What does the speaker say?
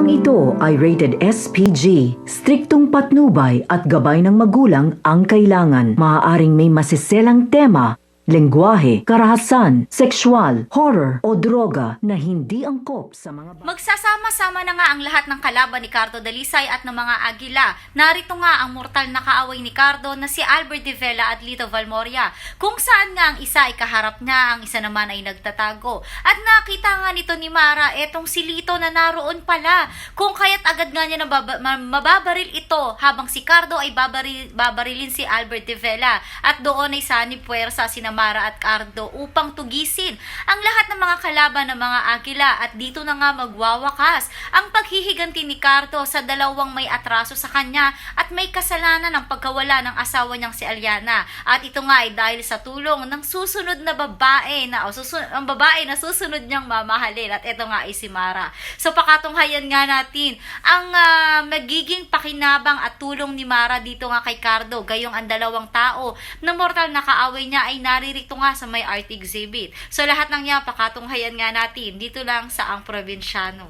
Programang ito ay rated SPG. Striktong patnubay at gabay ng magulang ang kailangan. Maaaring may masiselang tema, lengguwahe, karahasan, sexual, horror o droga na hindi angkop sa mga Magsasama-sama na nga ang lahat ng kalaban ni Cardo Dalisay at ng mga Agila. Narito nga ang mortal na kaaway ni Cardo na si Albert de Vela at Lito Valmoria, kung saan nga ang isa ay kaharap niya, ang isa naman ay nagtatago. At nakita nga nito ni Mara etong si Lito na naroon pala, kung kaya't agad nga niya mababaril ito habang si Cardo ay babarilin si Albert de Vela at doon ay sanib puwersa sina Mara at Cardo upang tugisin ang lahat ng mga kalaban ng mga Agila. At dito na nga magwawakas ang paghihiganti ni Cardo sa dalawang may atraso sa kanya at may kasalanan ng pagkawala ng asawa niyang si Aliana. At ito nga ay dahil sa tulong ng susunod na babae ang babae na susunod niyang mamahalin, at ito nga ay si Mara. So pakatunghayan nga natin ang magiging pakinabang at tulong ni Mara dito nga kay Cardo, gayong ang dalawang tao na mortal na kaaway niya ay naririto nga sa may art exhibit. So lahat ng yan pakatunghayan nga natin dito lang sa Ang Probinsyano.